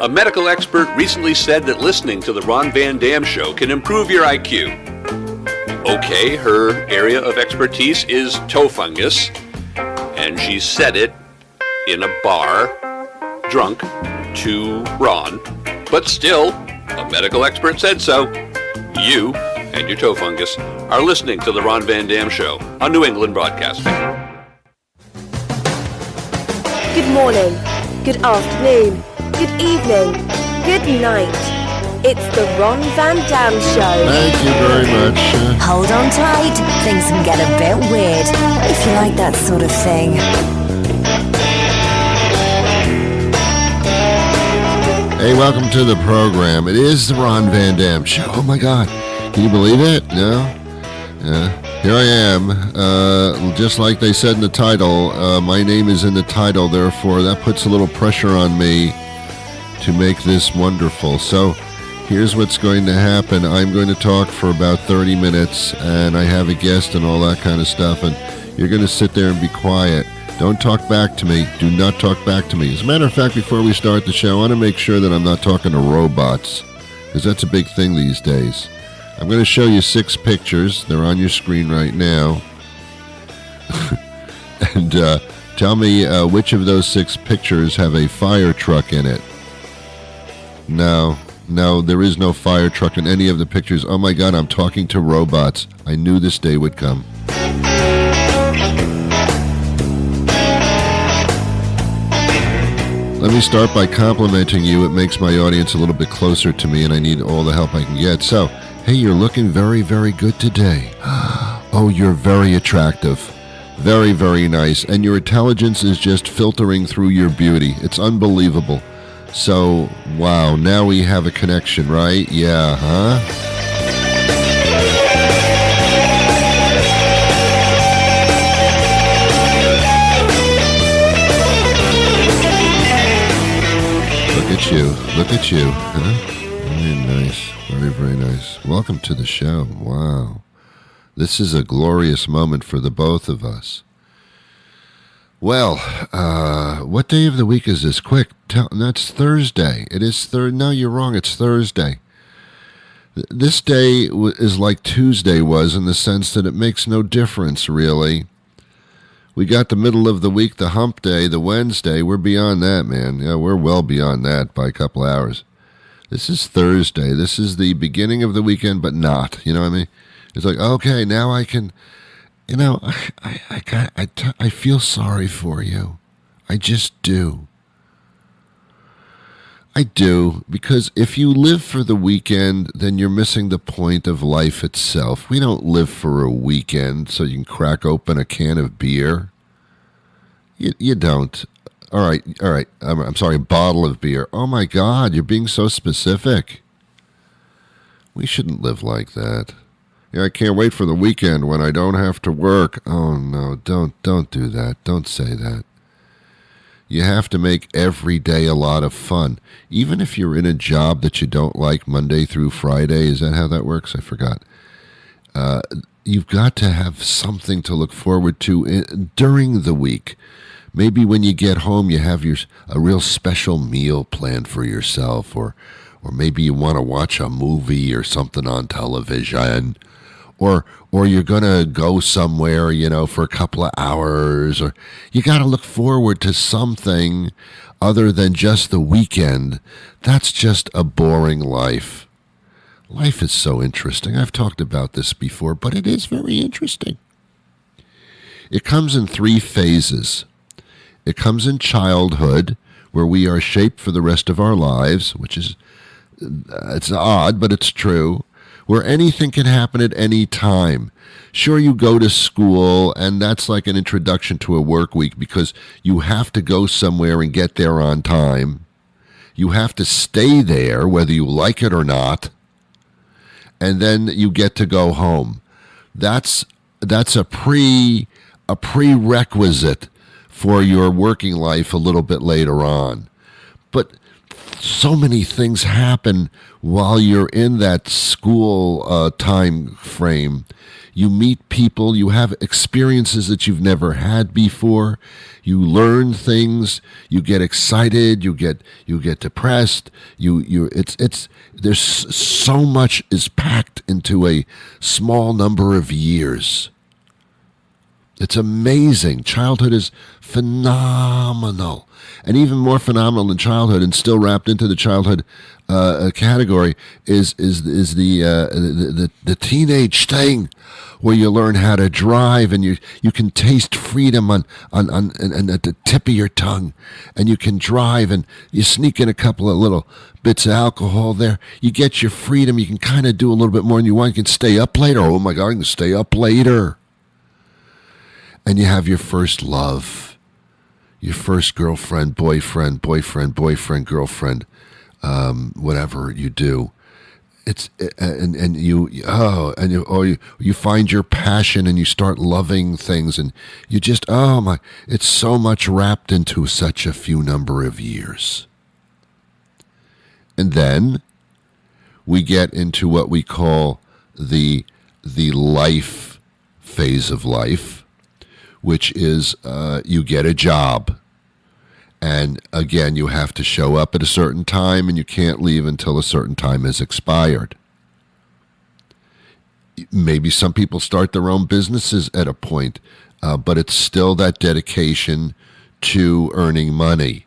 A medical expert recently said that listening to the Ron Van Dam Show can improve your IQ. Okay, her area of expertise is toe fungus, and she said it in a bar, drunk, to Ron. But still, a medical expert said so. You and your toe fungus are listening to the Ron Van Dam Show on New England Broadcasting. Good morning, good afternoon, good evening, good night. It's the Ron Van Dam Show. Thank you very much. Hold on tight, things can get a bit weird, if you like that sort of thing. Hey, welcome to the program. It is the Ron Van Dam Show. Oh my God, can you believe it? No? Yeah. Here I am, just like they said in the title. My name is in the title, therefore that puts a little pressure on me to make this wonderful. So here's what's going to happen. I'm going to talk for about 30 minutes, and I have a guest and all that kind of stuff, and you're going to sit there and be quiet. Don't talk back to me. Do not talk back to me. As a matter of fact, before we start the show, I want to make sure that I'm not talking to robots, because that's a big thing these days. I'm going to show you 6 pictures. They're on your screen right now. And tell me which of those 6 pictures have a fire truck in it. No, there is no fire truck in any of the pictures. Oh my God, I'm talking to robots. I knew this day would come. Let me start by complimenting you. It makes my audience a little bit closer to me, and I need all the help I can get. So, hey, you're looking very, very good today. Oh, you're very attractive. Very, very nice. And your intelligence is just filtering through your beauty. It's unbelievable. So, wow, now we have a connection, right? Yeah, huh? Look at you, huh? Very nice, very, very nice. Welcome to the show. Wow. This is a glorious moment for the both of us. Well, what day of the week is this? Quick, that's Thursday. It is No, you're wrong. It's Thursday. This day is like Tuesday was in the sense that it makes no difference, really. We got the middle of the week, the hump day, the Wednesday. We're beyond that, man. Yeah, we're well beyond that by a couple hours. This is Thursday. This is the beginning of the weekend, but not. You know what I mean? It's like, okay, now I can, you know, I feel sorry for you. I just do. I do, because if you live for the weekend, then you're missing the point of life itself. We don't live for a weekend so you can crack open a can of beer. You don't. All right. I'm sorry, a bottle of beer. Oh, my God, you're being so specific. We shouldn't live like that. Yeah, I can't wait for the weekend when I don't have to work. Oh, no, don't do that. Don't say that. You have to make every day a lot of fun. Even if you're in a job that you don't like Monday through Friday, is that how that works? I forgot. You've got to have something to look forward to during the week. Maybe when you get home, you have a real special meal planned for yourself, or maybe you want to watch a movie or something on television. Or you're going to go somewhere, you know, for a couple of hours, or you got to look forward to something other than just the weekend. That's just a boring life. Life is so interesting. I've talked about this before, but it is very interesting. It comes in 3 phases. It comes in childhood, where we are shaped for the rest of our lives, which is, it's odd, but it's true. Where anything can happen at any time. Sure, you go to school, and that's like an introduction to a work week because you have to go somewhere and get there on time. You have to stay there, whether you like it or not, and then you get to go home. That's a prerequisite for your working life a little bit later on. But so many things happen while you're in that school time frame. You meet people, you have experiences that you've never had before. You learn things, you get excited, you get depressed. There's so much is packed into a small number of years. It's amazing. Childhood is phenomenal. And even more phenomenal than childhood, and still wrapped into the childhood category, is the teenage thing, where you learn how to drive, and you can taste freedom on and at the tip of your tongue, and you can drive, and you sneak in a couple of little bits of alcohol there. You get your freedom. You can kind of do a little bit more than you want. You can stay up later. Oh my God, I can stay up later. And you have your first love, your first girlfriend, boyfriend, girlfriend, whatever you do. You find your passion, and you start loving things, and you just, it's so much wrapped into such a few number of years. And then we get into what we call the life phase of life, which is you get a job. And again, you have to show up at a certain time, and you can't leave until a certain time has expired. Maybe some people start their own businesses at a point, but it's still that dedication to earning money.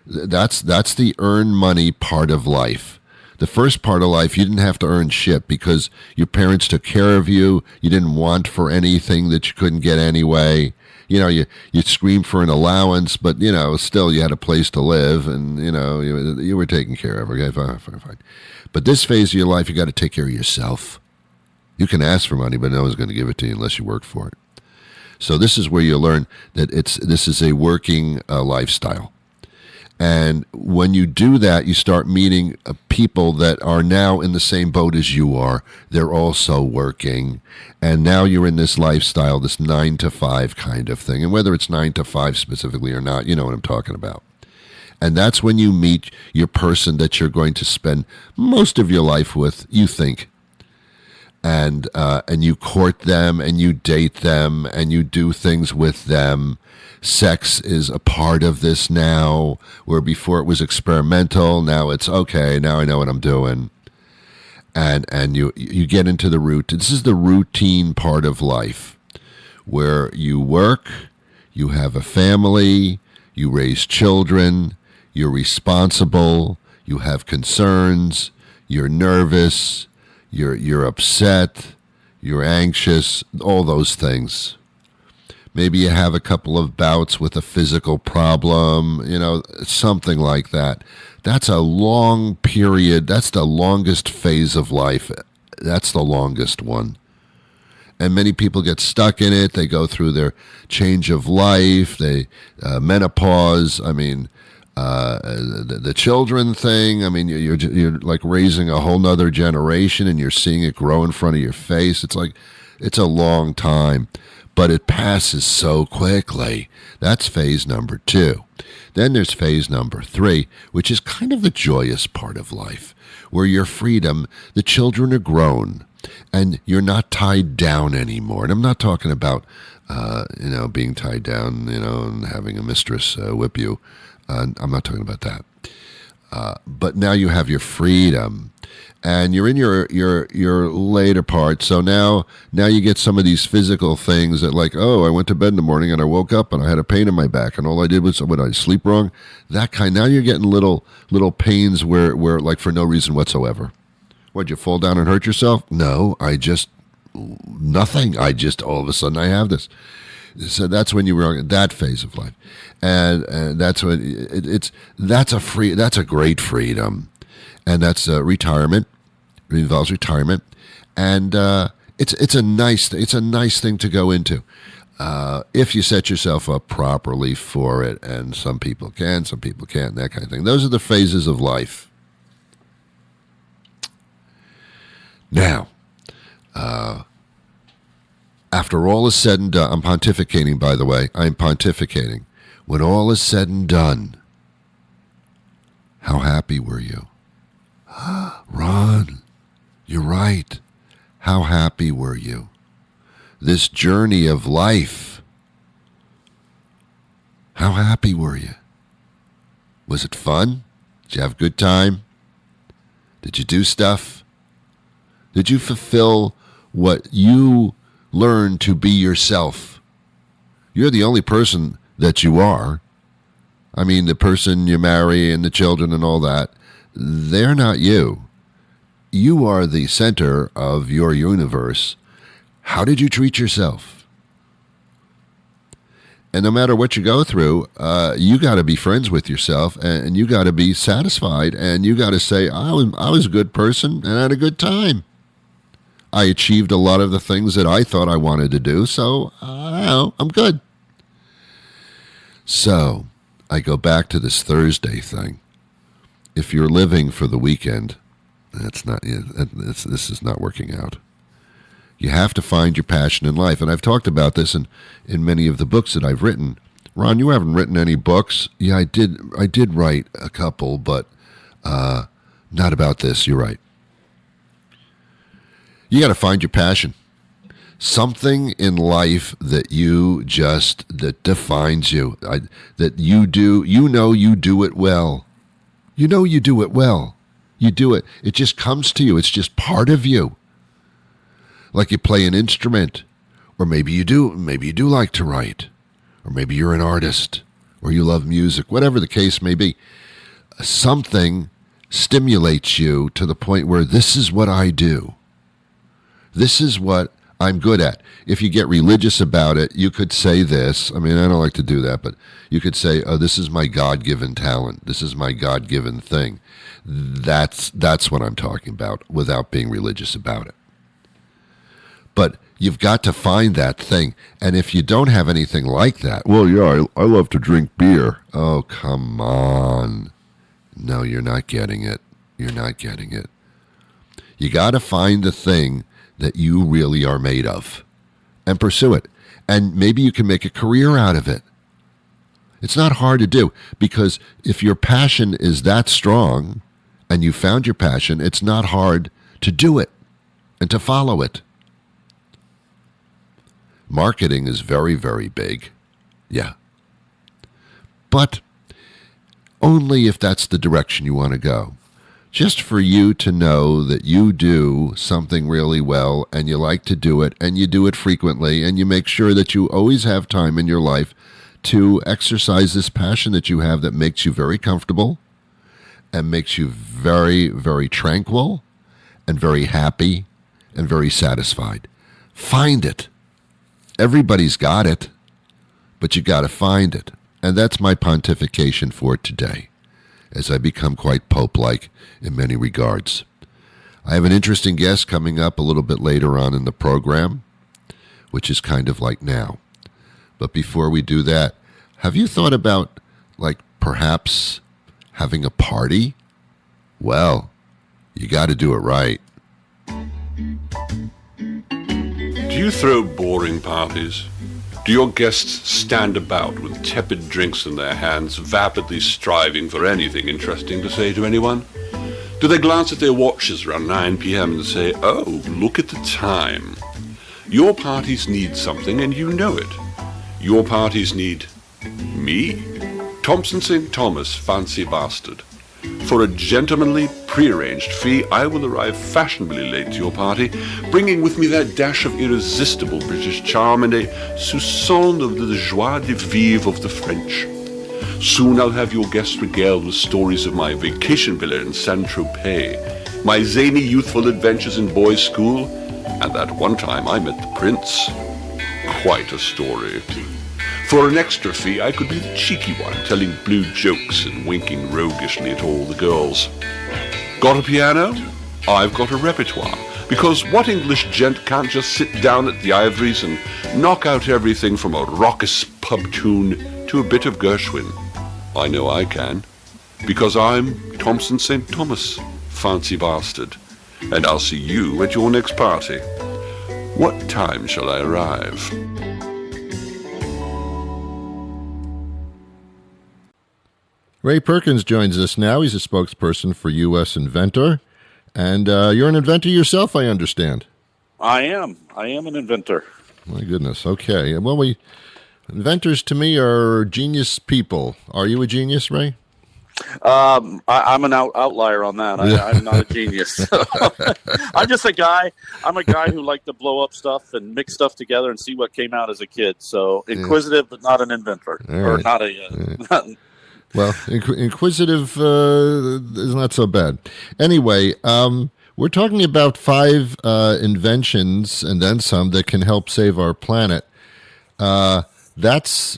That's the earn money part of life. The first part of life, you didn't have to earn shit because your parents took care of you. You didn't want for anything that you couldn't get anyway. You screamed for an allowance, but, still you had a place to live, and, you were taken care of. Okay, fine. But this phase of your life, you got to take care of yourself. You can ask for money, but no one's going to give it to you unless you work for it. So this is where you learn that this is a working lifestyle. And when you do that, you start meeting people that are now in the same boat as you are. They're also working. And now you're in this lifestyle, this 9 to 5 kind of thing. And whether it's 9 to 5 specifically or not, you know what I'm talking about. And that's when you meet your person that you're going to spend most of your life with, you think. And you court them, and you date them, and you do things with them. Sex is a part of this now, where before it was experimental. Now it's okay. Now I know what I'm doing. And you get into the routine. This is the routine part of life, where you work, you have a family, you raise children, you're responsible, you have concerns, you're nervous, you're upset, you're anxious, all those things. Maybe you have a couple of bouts with a physical problem, something like that. That's a long period. That's the longest phase of life. That's the longest one. And many people get stuck in it. They go through their change of life, menopause. I mean, the children thing. I mean, you're like raising a whole nother generation, and you're seeing it grow in front of your face. It's a long time. But it passes so quickly. That's phase number 2. Then there's phase number 3, which is kind of the joyous part of life, where your freedom, the children are grown, and you're not tied down anymore. And I'm not talking about, being tied down, and having a mistress whip you. I'm not talking about that. But now you have your freedom. And you're in your later part, so now you get some of these physical things that, like, I went to bed in the morning and I woke up and I had a pain in my back, and all I did was, I sleep wrong? That kind. Now you're getting little pains where like for no reason whatsoever. What'd you fall down and hurt yourself? No, nothing. All of a sudden I have this. So that's when you were in that phase of life, and that's when that's a great freedom. And that's retirement. It involves retirement, and it's a nice thing to go into if you set yourself up properly for it. And some people can, some people can't, that kind of thing. Those are the phases of life. Now, after all is said and done, I'm pontificating, by the way. I'm pontificating. When all is said and done, How happy were you? Ron, you're right. How happy were you? This journey of life. How happy were you? Was it fun? Did you have a good time? Did you do stuff? Did you fulfill what you learned to be yourself? You're the only person that you are. I mean, the person you marry and the children and all that, they're not you. You are the center of your universe. How did you treat yourself? And no matter what you go through, you got to be friends with yourself, and you got to be satisfied, and you got to say, I was a good person and I had a good time. I achieved a lot of the things that I thought I wanted to do, so I'm good. So I go back to this Thursday thing. If you're living for the weekend, this is not working out. You have to find your passion in life. And I've talked about this in many of the books that I've written. Ron, you haven't written any books? Yeah, I did write a couple, but not about this. You're right. You got to find your passion. Something in life that that defines you, that you do, you do it well. You know you do it well. You do it. It just comes to you. It's just part of you. Like you play an instrument, or maybe you do like to write, or maybe you're an artist, or you love music, whatever the case may be. Something stimulates you to the point where this is what I do. This is what I'm good at. If you get religious about it, you could say this. I mean, I don't like to do that, but you could say, oh, this is my God-given talent. This is my God-given thing. That's what I'm talking about without being religious about it. But you've got to find that thing. And if you don't have anything like that, well, yeah, I love to drink beer. Oh, come on. No, you're not getting it. You're not getting it. You got to find the thing that you really are made of and pursue it. And maybe you can make a career out of it. It's not hard to do, because if your passion is that strong and you found your passion, it's not hard to do it and to follow it. Marketing is very, very big. Yeah. But only if that's the direction you want to go. Just for you to know that you do something really well and you like to do it and you do it frequently and you make sure that you always have time in your life to exercise this passion that you have that makes you very comfortable and makes you very, very tranquil and very happy and very satisfied. Find it. Everybody's got it, but you got to find it. And that's my pontification for today, as I become quite Pope-like in many regards. I have an interesting guest coming up a little bit later on in the program, which is kind of like now. But before we do that, have you thought about, perhaps having a party? Well, you got to do it right. Do you throw boring parties? Do your guests stand about with tepid drinks in their hands, vapidly striving for anything interesting to say to anyone? Do they glance at their watches around 9 p.m. and say, oh, look at the time? Your parties need something, and you know it. Your parties need me, Thompson St. Thomas, fancy bastard. For a gentlemanly, prearranged fee, I will arrive fashionably late to your party, bringing with me that dash of irresistible British charm and a soupçon of the joie de vivre of the French. Soon I'll have your guests regaled with stories of my vacation villa in Saint-Tropez, my zany youthful adventures in boys' school, and that one time I met the prince. Quite a story. For an extra fee, I could be the cheeky one, telling blue jokes and winking roguishly at all the girls. Got a piano? I've got a repertoire, because what English gent can't just sit down at the Ivories and knock out everything from a raucous pub tune to a bit of Gershwin? I know I can, because I'm Thompson St. Thomas, fancy bastard, and I'll see you at your next party. What time shall I arrive? Ray Perkins joins us now. He's a spokesperson for U.S. Inventor. And you're an inventor yourself, I understand. I am an inventor. My goodness. Okay. Well, inventors to me are genius people. Are you a genius, Ray? I'm an outlier on that. I'm not a genius. I'm just a guy. I'm a guy who liked to blow up stuff and mix stuff together and see what came out as a kid. So inquisitive, but not an inventor, or not a. Well, inquisitive is not so bad. Anyway, we're talking about 5 inventions and then some that can help save our planet. That's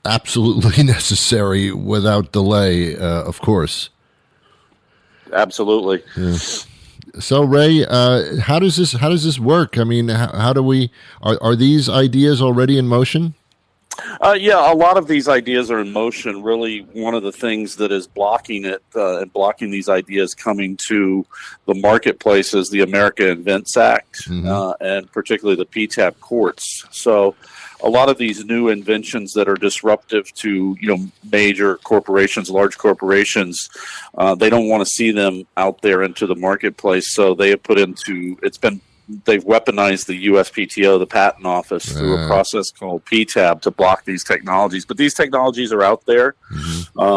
absolutely necessary without delay, of course. Absolutely. Yeah. So, Ray, how does this work? I mean, how do we are these ideas already in motion? Yeah, a lot of these ideas are in motion. Really, one of the things that is blocking it and blocking these ideas coming to the marketplace is the America Invents Act, and particularly the PTAB courts. So a lot of these new inventions that are disruptive to major corporations, large corporations, they don't want to see them out there into the marketplace. So they have they've weaponized the USPTO, the Patent Office, through a process called PTAB to block these technologies. But these technologies are out there.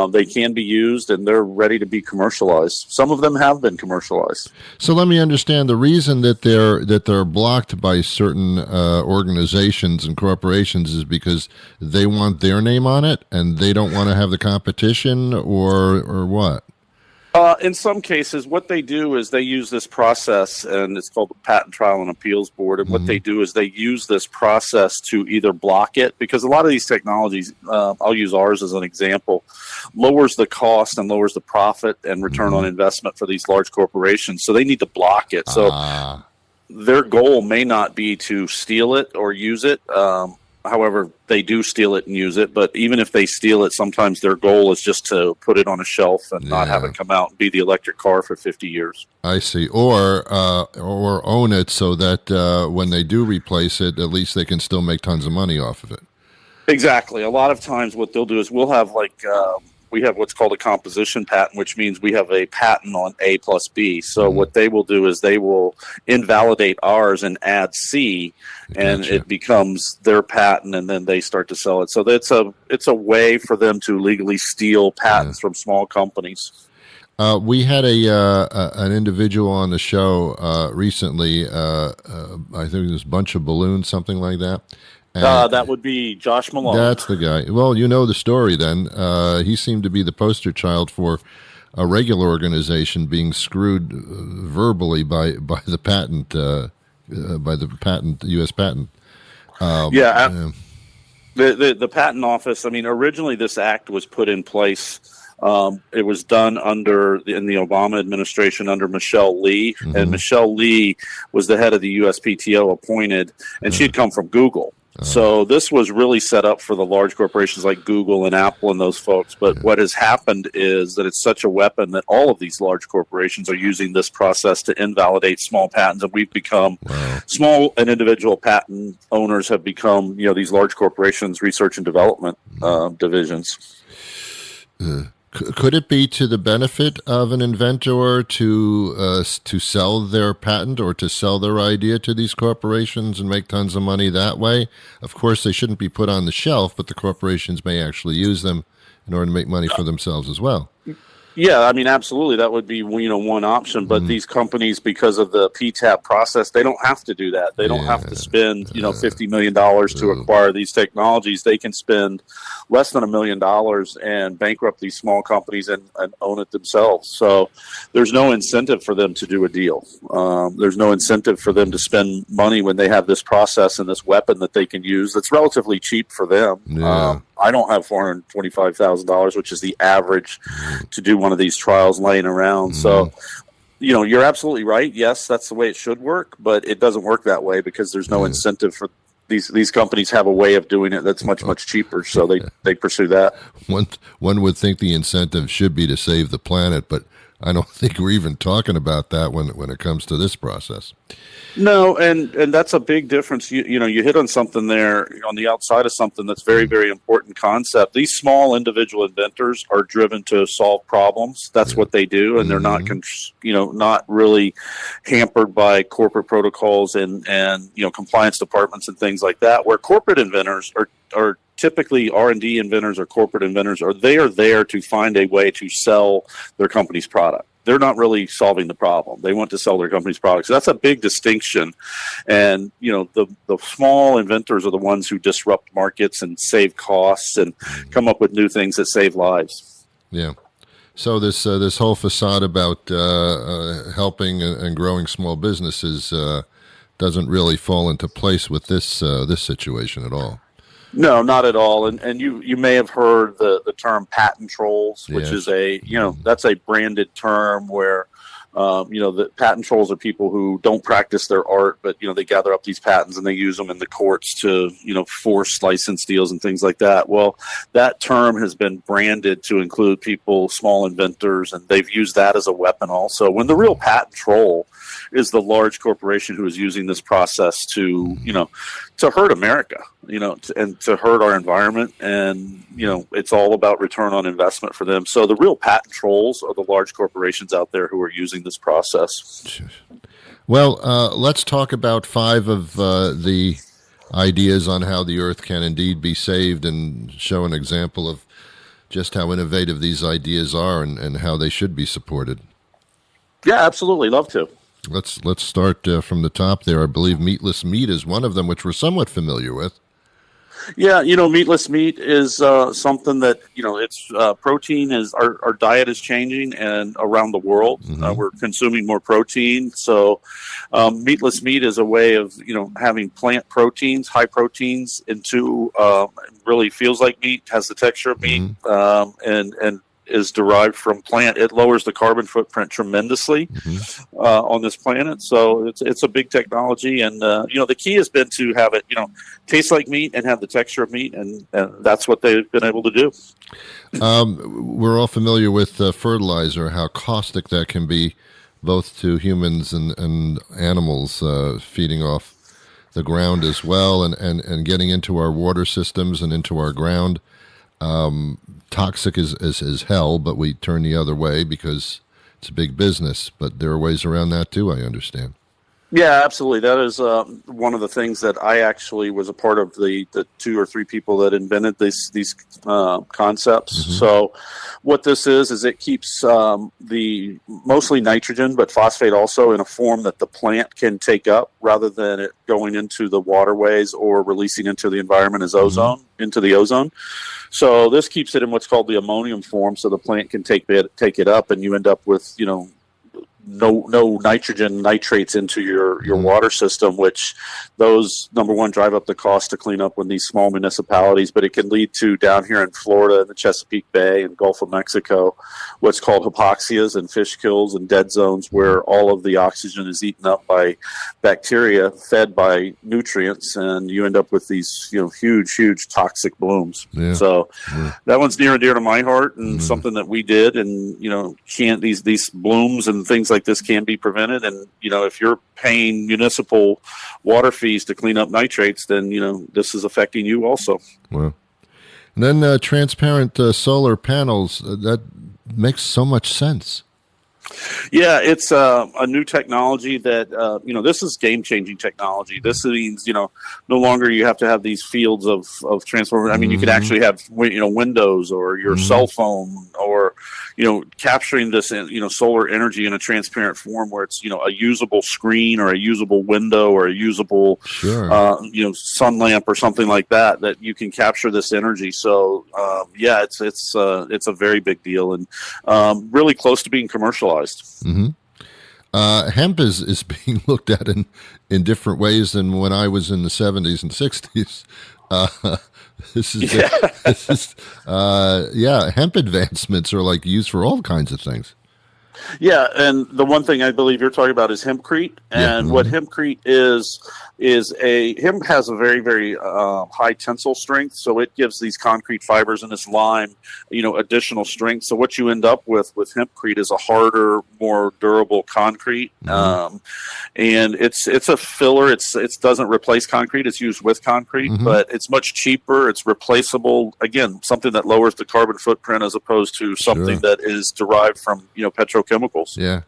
They can be used, and they're ready to be commercialized. Some of them have been commercialized. So let me understand the reason that they're blocked by certain organizations and corporations is because they want their name on it, and they don't want to have the competition, or what? In some cases, what they do is they use this process, and it's called the Patent Trial and Appeals Board. And what they do is they use this process to either block it, because a lot of these technologies, I'll use ours as an example, lowers the cost and lowers the profit and return on investment for these large corporations. So they need to block it. So their goal may not be to steal it or use it. However, they do steal it and use it. But even if they steal it, sometimes their goal is just to put it on a shelf and not have it come out and be the electric car for 50 years. I see. Or own it so that when they do replace it, at least they can still make tons of money off of it. Exactly. A lot of times what they'll do is we'll have we have what's called a composition patent, which means we have a patent on A plus B. So what they will do is they will invalidate ours and add C, and it becomes their patent, and then they start to sell it. So it's a way for them to legally steal patents from small companies. We had an individual on the show recently. I think it was Bunch of Balloons, something like that. That would be Josh Malone. That's the guy. Well, you know the story then. He seemed to be the poster child for a regular organization being screwed verbally by the patent, U.S. patent. The patent office. I mean, originally this act was put in place. It was done in the Obama administration under Michelle Lee, and Michelle Lee was the head of the USPTO appointed, and she had come from Google. So this was really set up for the large corporations like Google and Apple and those folks. But what has happened is that it's such a weapon that all of these large corporations are using this process to invalidate small patents. And we've become small and individual patent owners have become, these large corporations' research and development divisions. Could it be to the benefit of an inventor to sell their patent or to sell their idea to these corporations and make tons of money that way? Of course, they shouldn't be put on the shelf, but the corporations may actually use them in order to make money for themselves as well. Yeah, I mean, absolutely. That would be, one option. But these companies, because of the PTAB process, they don't have to do that. They don't have to spend, $50 million to acquire these technologies. They can spend less than $1 million and bankrupt these small companies and own it themselves. So there's no incentive for them to do a deal. There's no incentive for them to spend money when they have this process and this weapon that they can use that's relatively cheap for them. Yeah. I don't have $425,000, which is the average to do one of these trials laying around. So, you're absolutely right. Yes, that's the way it should work, but it doesn't work that way because there's no incentive for these companies have a way of doing it that's much, much cheaper. So they pursue that. One would think the incentive should be to save the planet, but I don't think we're even talking about that when it comes to this process. No, and that's a big difference. You hit on something there on the outside of something that's very, very important concept. These small individual inventors are driven to solve problems. That's what they do, and they're not, not really hampered by corporate protocols and compliance departments and things like that. Where corporate inventors are typically R&D inventors or corporate inventors, they are there to find a way to sell their company's product. They're not really solving the problem. They want to sell their company's products. So that's a big distinction. And, the small inventors are the ones who disrupt markets and save costs and come up with new things that save lives. Yeah. So this whole facade about helping and growing small businesses doesn't really fall into place with this situation at all. No, not at all. And you may have heard the term patent trolls, which is that's a branded term where, the patent trolls are people who don't practice their art, but, they gather up these patents and they use them in the courts to, force license deals and things like that. Well, that term has been branded to include people, small inventors, and they've used that as a weapon also. When the real patent troll is the large corporation who is using this process to hurt America, and to hurt our environment. And, it's all about return on investment for them. So the real patent trolls are the large corporations out there who are using this process. Well, let's talk about 5 of the ideas on how the earth can indeed be saved and show an example of just how innovative these ideas are and how they should be supported. Yeah, absolutely. Love to. Let's start from the top there. I believe meatless meat is one of them, which we're somewhat familiar with. Yeah, meatless meat is something that, it's protein is our diet is changing, and around the world we're consuming more protein. So meatless meat is a way of, having plant proteins, high proteins into really feels like meat, has the texture of meat, and is derived from plant. It lowers the carbon footprint tremendously on this planet. So it's a big technology. And, the key has been to have it, taste like meat and have the texture of meat. And that's what they've been able to do. We're all familiar with fertilizer, how caustic that can be both to humans and animals, feeding off the ground as well and getting into our water systems and into our ground. Toxic is hell, but we turn the other way because it's a big business. But there are ways around that too, I understand. Yeah, absolutely. That is one of the things that I actually was a part of the 2 or 3 people that invented these concepts. So what this is it keeps the mostly nitrogen, but phosphate also, in a form that the plant can take up rather than it going into the waterways or releasing into the environment as ozone, into the ozone. So this keeps it in what's called the ammonium form, so the plant can take it up, and you end up with, no nitrogen nitrates into your water system, which those, number one, drive up the cost to clean up in these small municipalities, but it can lead to, down here in Florida, in the Chesapeake Bay and Gulf of Mexico, what's called hypoxias and fish kills and dead zones, where all of the oxygen is eaten up by bacteria fed by nutrients, and you end up with these huge toxic blooms. So that one's near and dear to my heart, and something that we did, and can't these blooms and things like this can be prevented. And if you're paying municipal water fees to clean up nitrates, then this is affecting you also. Well, and then transparent solar panels, that makes so much sense. Yeah, it's a new technology that, this is game-changing technology. This means, no longer you have to have these fields of transformers. I mean, you could actually have, windows or your cell phone, or, capturing this, solar energy in a transparent form where it's, a usable screen or a usable window or a usable, sun lamp or something like that you can capture this energy. So, it's a very big deal, and really close to being commercialized. Hemp is being looked at in different ways than when I was in the 70s and 60s. Hemp advancements are used for all kinds of things. Yeah, and the one thing I believe you're talking about is hempcrete, and what hempcrete is hemp has a very, very high tensile strength, so it gives these concrete fibers in this lime, additional strength. So what you end up with hempcrete is a harder, more durable concrete, and it's a filler. It doesn't replace concrete; it's used with concrete, but it's much cheaper. It's replaceable. Again, something that lowers the carbon footprint as opposed to something that is derived from petrochemicals. Yeah.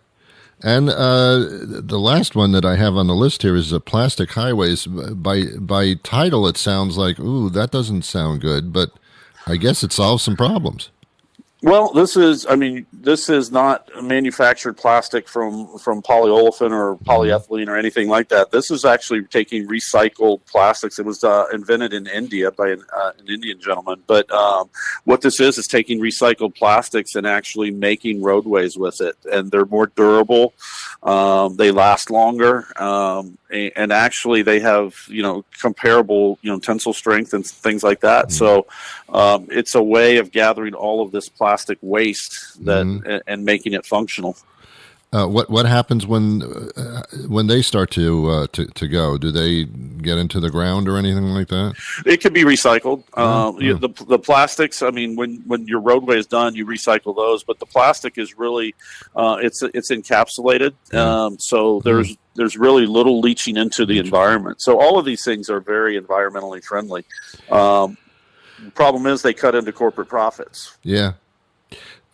And the last one that I have on the list here is plastic highways. By title, it sounds like, ooh, that doesn't sound good, but I guess it solves some problems. Well, this is not manufactured plastic from polyolefin or polyethylene or anything like that. This is actually taking recycled plastics. It was invented in India by an Indian gentleman. But what this is taking recycled plastics and actually making roadways with it. And they're more durable. They last longer. And actually they have, comparable, tensile strength and things like that. So it's a way of gathering all of this plastic waste and making it functional. What happens when they start to go? Do they get into the ground or anything like that? It can be recycled. The plastics. I mean, when your roadway is done, you recycle those. But the plastic is really it's encapsulated. So there's really little leaching into the environment. So all of these things are very environmentally friendly. The problem is they cut into corporate profits. Yeah.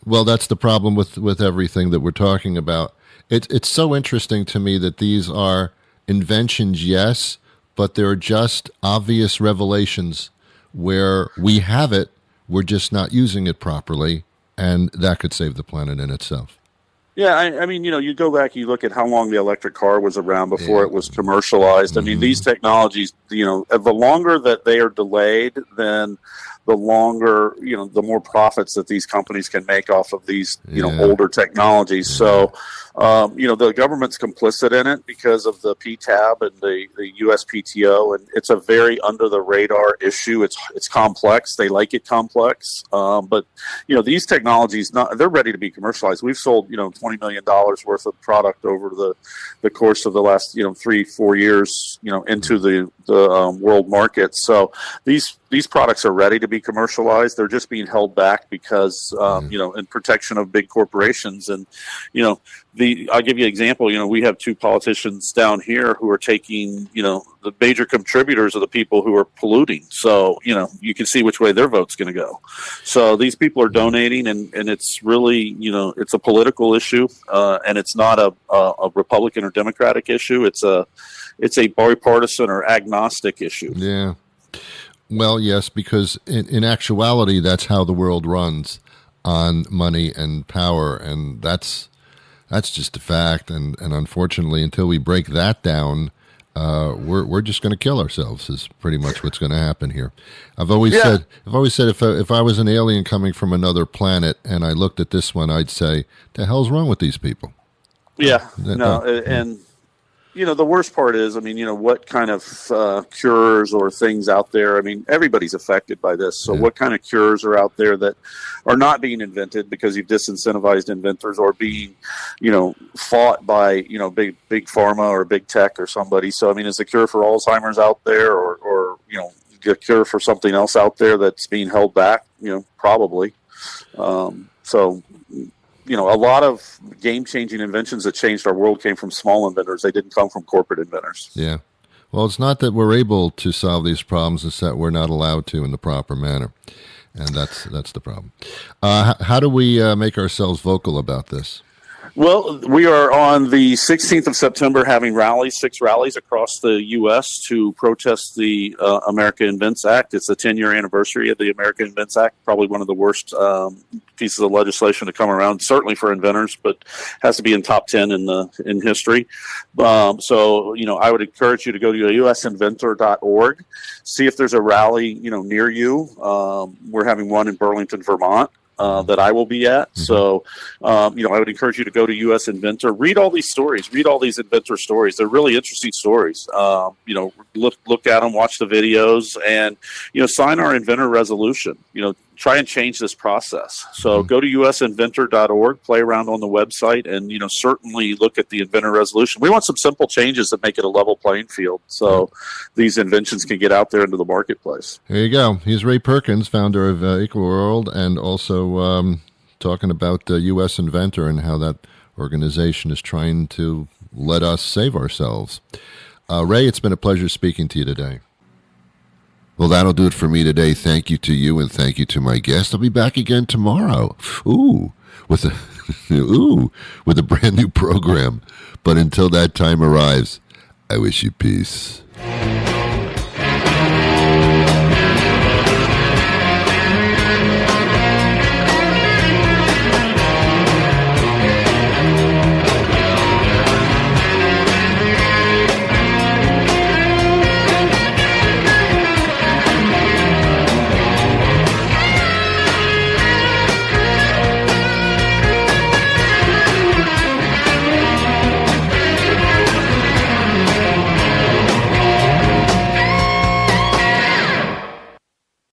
Well, that's the problem with everything that we're talking about. It's so interesting to me that these are inventions, yes, but they're just obvious revelations where we have it, we're just not using it properly, and that could save the planet in itself. Yeah, I mean, you go back, you look at how long the electric car was around before it was commercialized. I mean, these technologies, the longer that they are delayed, then the longer, the more profits that these companies can make off of these, older technologies. So, the government's complicit in it because of the PTAB and the USPTO, and it's a very under the radar issue. It's complex. They like it complex. But, these technologies, they're ready to be commercialized. We've sold, $20 million worth of product over the course of the last, 3-4 years, into the world market. So these products are ready to be commercialized. They're just being held back because, in protection of big corporations. And, I'll give you an example. We have two politicians down here who are taking, the major contributors are the people who are polluting. So, you can see which way their vote's going to go. So these people are donating, and it's really, it's a political issue, and it's not a Republican or Democratic issue. It's a bipartisan or agnostic issue. Yeah. Well, yes, because in actuality, that's how the world runs, on money and power, and that's just a fact. And unfortunately, until we break that down, we're just going to kill ourselves. Is pretty much what's going to happen here. I've always said if I was an alien coming from another planet and I looked at this one, I'd say, "The hell's wrong with these people?" Yeah, and. The worst part is, what kind of cures or things out there? I mean, everybody's affected by this. So what kind of cures are out there that are not being invented because you've disincentivized inventors, or being, fought by, big pharma or big tech or somebody? So, is the cure for Alzheimer's out there, or the cure for something else out there that's being held back? Probably. A lot of game-changing inventions that changed our world came from small inventors. They didn't come from corporate inventors. Yeah. Well, it's not that we're able to solve these problems. It's that we're not allowed to in the proper manner. And that's the problem. How do we make ourselves vocal about this? Well, we are on the 16th of September having 6 rallies across the U.S. to protest the America Invents Act. It's the 10-year anniversary of the America Invents Act, probably one of the worst pieces of legislation to come around, certainly for inventors, but has to be in top 10 in history. So, I would encourage you to go to usinventor.org, see if there's a rally, near you. We're having one in Burlington, Vermont. That I will be at. So, I would encourage you to go to US Inventor, read all these stories, read all these inventor stories. They're really interesting stories. Look at them, watch the videos, and, sign our inventor resolution. try and change this process. So go to usinventor.org, play around on the website, and certainly look at the inventor resolution. We want some simple changes that make it a level playing field, so these inventions can get out there into the marketplace. There you go. He's Ray Perkins, founder of Equal World, and also talking about the U.S. Inventor and how that organization is trying to let us save ourselves. Ray, it's been a pleasure speaking to you today. Well, that'll do it for me today. Thank you to you, and thank you to my guest. I'll be back again tomorrow. With a brand new program. But until that time arrives, I wish you peace.